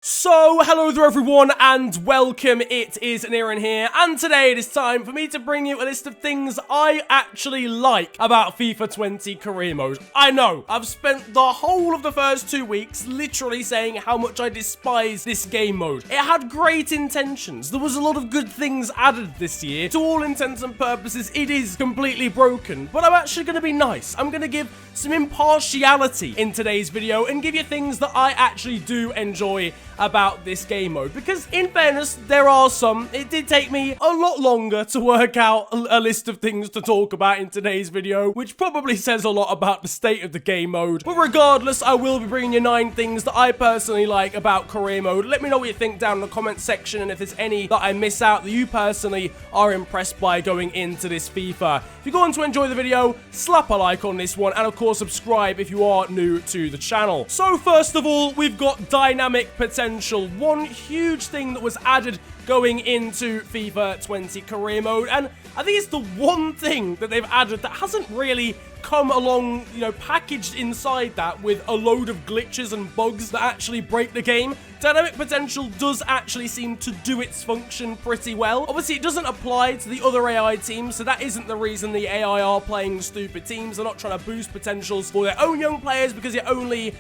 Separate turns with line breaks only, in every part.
So, hello there everyone, and welcome. It is Aaron here, and today it is time for me to bring you a list of things I actually like about FIFA 20 career mode. I know, I've spent the whole of the first 2 weeks literally saying how much I despise this game mode. It had great intentions, there was a lot of good things added this year. To all intents and purposes, it is completely broken, but I'm actually going to be nice. I'm going to give some impartiality in today's video and give you things that I actually do enjoy about this game mode, because in fairness there are some. It did take me a lot longer to work out a list of things to talk about in today's video, which probably says a lot about the state of the game mode. But regardless, I will be bringing you 9 things that I personally like about career mode. Let me know what you think down in the comment section, and if there's any that I miss out that you personally are impressed by going into this FIFA. If you're going to enjoy the video, slap a like on this one, and of course subscribe if you are new to the channel. So first of all, we've got dynamic potential. One huge thing that was added going into FIFA 20 career mode, and I think it's the one thing that they've added that hasn't really come along, packaged inside that with a load of glitches and bugs that actually break the game. Dynamic potential does actually seem to do its function pretty well. Obviously, it doesn't apply to the other AI teams, so that isn't the reason the AI are playing stupid teams. They're not trying to boost potentials for their own young players, because it only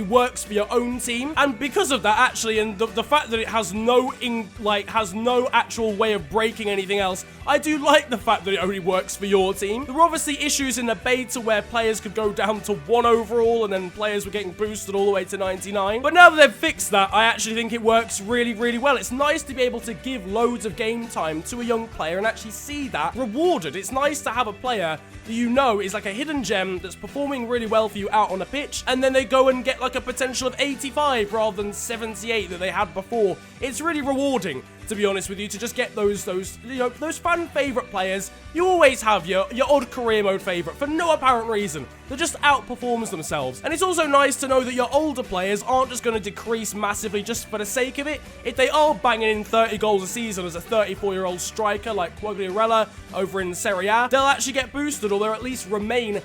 works for your own team. And because of that, actually, and the fact that it has no actual way of breaking anything else, I do like the fact that it only works for your team. There were obviously issues in the beta where players could go down to 1 overall, and then players were getting boosted all the way to 99. But now that they've fixed that, I actually think it works really, really well. It's nice to be able to give loads of game time to a young player and actually see that rewarded. It's nice to have a player that you know is like a hidden gem that's performing really well for you out on a pitch, and then they go and get like a potential of 85 rather than 78 that they had before. It's really rewarding, to be honest with you, to just get those fan favorite players. You always have your odd career mode favorite for no apparent reason that just outperforms themselves. And it's also nice to know that your older players aren't just going to decrease massively just for the sake of it. If they are banging in 30 goals a season as a 34-year-old striker like Quagliarella over in Serie A, they'll actually get boosted, or they'll at least remain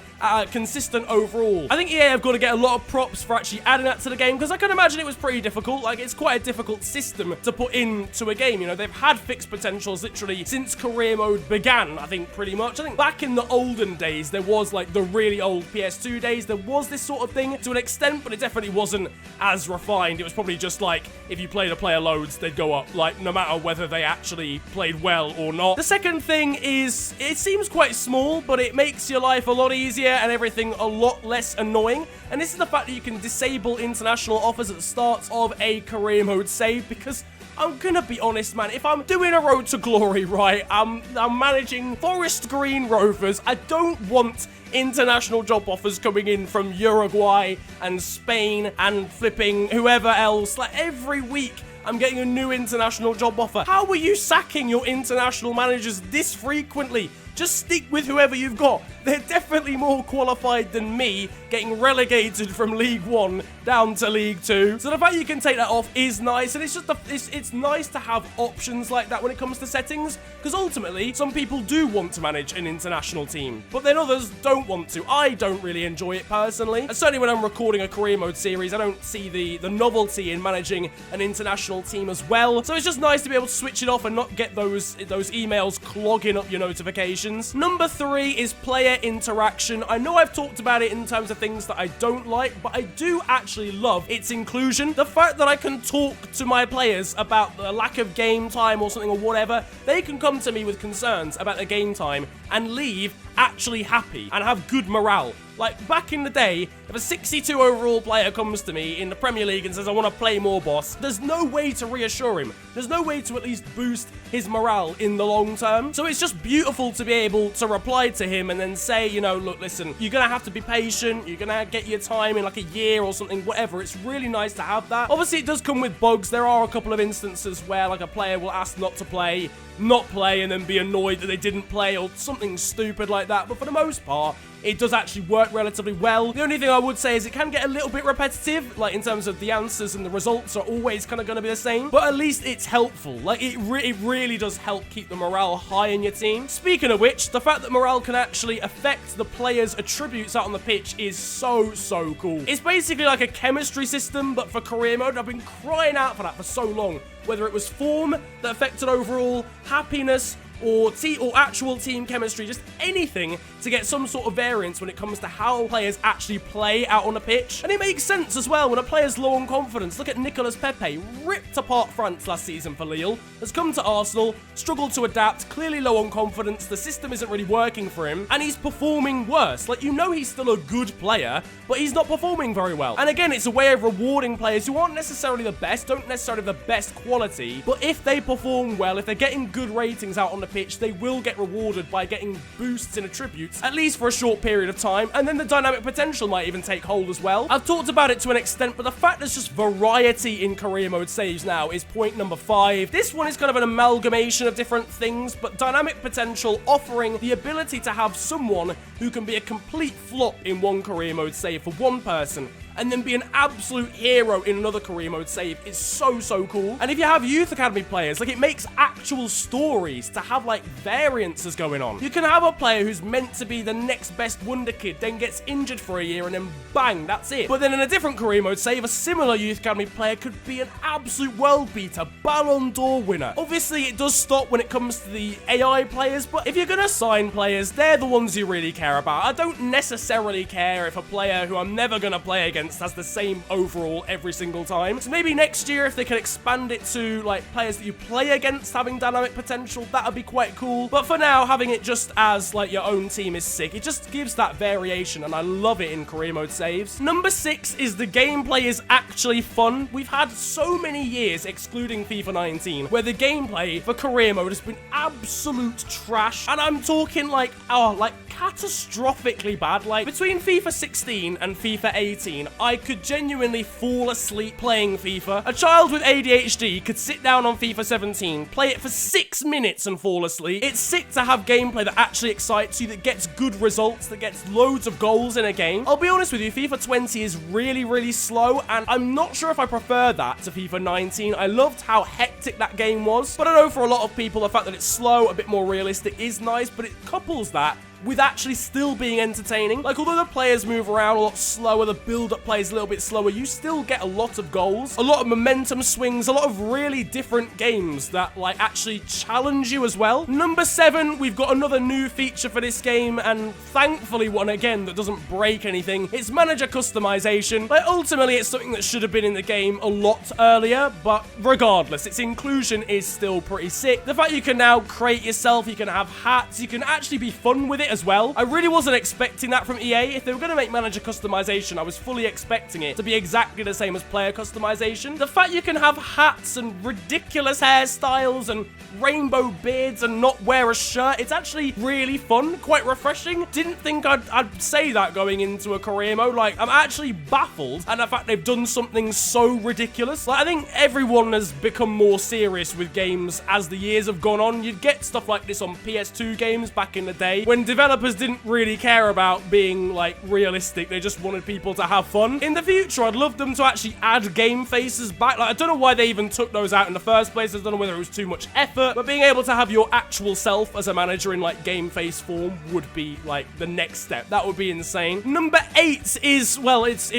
consistent overall. I think EA have got to get a lot of props for actually adding that to the game, because I can imagine it was pretty difficult. Like, it's quite a difficult system to put into a game. They've had fixed potentials literally since career mode began, I think, pretty much. I think back in the olden days, there was like the really old PS2 days, there was this sort of thing to an extent, but it definitely wasn't as refined. It was probably just like, if you played a player loads, they'd go up, like, no matter whether they actually played well or not. The second thing is, it seems quite small, but it makes your life a lot easier and everything a lot less annoying. And this is the fact that you can disable international offers at the start of a career mode save, because I'm gonna be honest, man, if I'm doing a road to glory, right, I'm managing Forest Green Rovers, I don't want international job offers coming in from Uruguay and Spain and flipping whoever else. Like, every week I'm getting a new international job offer. How are you sacking your international managers this frequently? Just stick with whoever you've got. They're definitely more qualified than me, getting relegated from League 1 down to League 2. So the fact you can take that off is nice, and it's just it's nice to have options like that when it comes to settings, because ultimately some people do want to manage an international team, but then others don't want to. I don't really enjoy it personally, and certainly when I'm recording a career mode series, I don't see the novelty in managing an international team as well. So it's just nice to be able to switch it off and not get those emails clogging up your notifications. Number 3 is player interaction. I know I've talked about it in terms of things that I don't like, but I do actually love its inclusion. The fact that I can talk to my players about the lack of game time or something or whatever, they can come to me with concerns about their game time and leave actually happy and have good morale. Like, back in the day, if a 62 overall player comes to me in the Premier League and says, I want to play more, boss, there's no way to reassure him. There's no way to at least boost his morale in the long term. So it's just beautiful to be able to reply to him and then say, look, listen, you're going to have to be patient. You're going to get your time in like a year or something, whatever. It's really nice to have that. Obviously, it does come with bugs. There are a couple of instances where like a player will ask not to play not play and then be annoyed that they didn't play or something stupid like that. But for the most part, it does actually work relatively well. The only thing I would say is it can get a little bit repetitive, like in terms of the answers and the results are always kind of going to be the same, but at least it's helpful. Like it really does help keep the morale high in your team. Speaking of which, the fact that morale can actually affect the players' attributes out on the pitch is so cool. It's basically like a chemistry system, but for career mode. I've been crying out for that for so long. Whether it was form that affected overall, happiness, or actual team chemistry, just anything to get some sort of variance when it comes to how players actually play out on the pitch. And it makes sense as well when a player's low on confidence. Look at Nicolas Pepe, ripped apart France last season for Lille, has come to Arsenal, struggled to adapt, clearly low on confidence, the system isn't really working for him, and he's performing worse. Like, you know he's still a good player, but he's not performing very well. And again, it's a way of rewarding players who aren't necessarily the best, don't necessarily have the best quality, but if they perform well, if they're getting good ratings out on the pitch, they will get rewarded by getting boosts in attributes, at least for a short period of time, and then the dynamic potential might even take hold as well. I've talked about it to an extent, but the fact there's just variety in career mode saves now is point number 5. This one is kind of an amalgamation of different things, but dynamic potential offering the ability to have someone who can be a complete flop in one career mode save for one person, and then be an absolute hero in another career mode save is so cool. And if you have youth academy players, like, it makes actual stories to have like variances going on. You can have a player who's meant to be the next best wonder kid, then gets injured for a year, and then bang, that's it. But then in a different career mode save, a similar youth academy player could be an absolute world beater, Ballon d'Or winner. Obviously, it does stop when it comes to the AI players, but if you're gonna sign players, they're the ones you really care about. I don't necessarily care if a player who I'm never gonna play against has the same overall every single time. So maybe next year, if they can expand it to like players that you play against having dynamic potential, that would be quite cool. But for now, having it just as like your own team is sick. It just gives that variation, and I love it in career mode saves. Number 6 is the gameplay is actually fun. We've had so many years, excluding FIFA 19, where the gameplay for career mode has been absolute trash, and I'm talking like catastrophically bad. Like, between FIFA 16 and FIFA 18, I could genuinely fall asleep playing FIFA. A child with ADHD could sit down on FIFA 17, play it for 6 minutes and fall asleep. It's sick to have gameplay that actually excites you, that gets good results, that gets loads of goals in a game. I'll be honest with you, FIFA 20 is really slow, and I'm not sure if I prefer that to FIFA 19. I loved how hectic that game was, but I know for a lot of people, the fact that it's slow, a bit more realistic is nice, but it couples that with actually still being entertaining. Like, although the players move around a lot slower, the build-up plays a little bit slower, you still get a lot of goals, a lot of momentum swings, a lot of really different games that, like, actually challenge you as well. Number 7, we've got another new feature for this game, and thankfully one, again, that doesn't break anything. It's manager customization. Like, ultimately, it's something that should have been in the game a lot earlier, but regardless, its inclusion is still pretty sick. The fact you can now create yourself, you can have hats, you can actually be fun with it as well. I really wasn't expecting that from EA. If they were going to make manager customization, I was fully expecting it to be exactly the same as player customization. The fact you can have hats and ridiculous hairstyles and rainbow beards and not wear a shirt, it's actually really fun, quite refreshing. Didn't think I'd say that going into a career mode. Like, I'm actually baffled at the fact they've done something so ridiculous. Like, I think everyone has become more serious with games as the years have gone on. You'd get stuff like this on PS2 games back in the day, when developers didn't really care about being, like, realistic. They just wanted people to have fun. In the future, I'd love them to actually add game faces back. Like, I don't know why they even took those out in the first place. I don't know whether it was too much effort, but being able to have your actual self as a manager in, like, game face form would be, like, the next step. That would be insane. Number 8 is, well, it's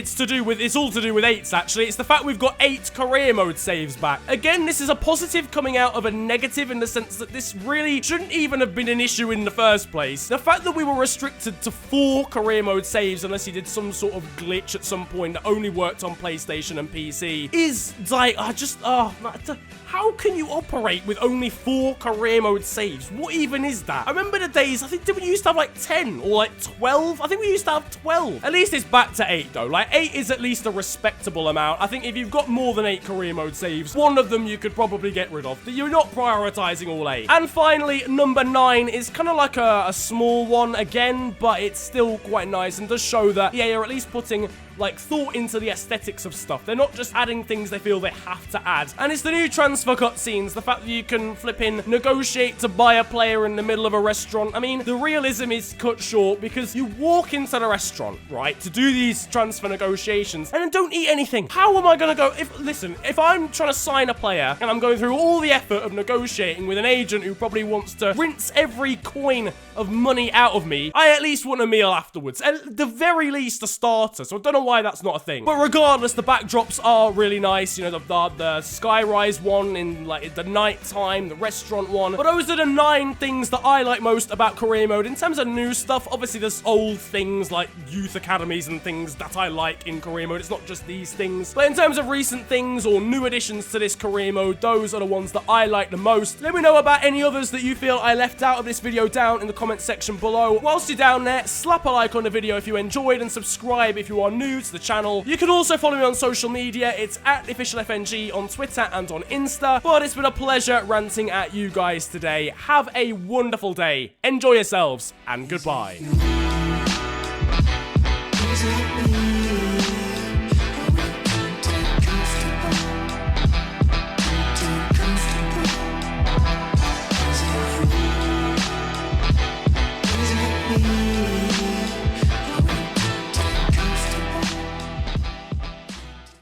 all to do with 8s, actually. It's the fact we've got 8 career mode saves back. Again, this is a positive coming out of a negative, in the sense that this really shouldn't even have been an issue in the first place. The fact that we were restricted to 4 career mode saves unless you did some sort of glitch at some point that only worked on PlayStation and PC is like, how can you operate with only 4 career mode saves? What even is that? I remember the days, I think, did we used to have like 10 or like 12? I think we used to have 12. At least it's back to 8 though. Like, 8 is at least a respectable amount. I think if you've got more than 8 career mode saves, one of them you could probably get rid of. You're not prioritizing all 8. And finally, number 9 is kind of like a small one again, but it's still quite nice and does show that, yeah, you're at least putting like, thought into the aesthetics of stuff. They're not just adding things they feel they have to add. And it's the new transfer cutscenes, the fact that you can flip in negotiate to buy a player in the middle of a restaurant. I mean, the realism is cut short because you walk into the restaurant, right, to do these transfer negotiations and then don't eat anything. How am I gonna go? Listen, if I'm trying to sign a player and I'm going through all the effort of negotiating with an agent who probably wants to rinse every coin of money out of me, I at least want a meal afterwards. At the very least, a starter. So I don't know why that's not a thing. But regardless, the backdrops are really nice. You know, the skyrise one in like the night time, the restaurant one. But those are the 9 things that I like most about career mode. In terms of new stuff, obviously there's old things like youth academies and things that I like in career mode. It's not just these things. But in terms of recent things or new additions to this career mode, those are the ones that I like the most. Let me know about any others that you feel I left out of this video down in the comment section below. Whilst you're down there, slap a like on the video if you enjoyed and subscribe if you are new to the channel. You can also follow me on social media. It's at officialfng on Twitter and on Insta. But it's been a pleasure ranting at you guys today. Have a wonderful day. Enjoy yourselves and goodbye.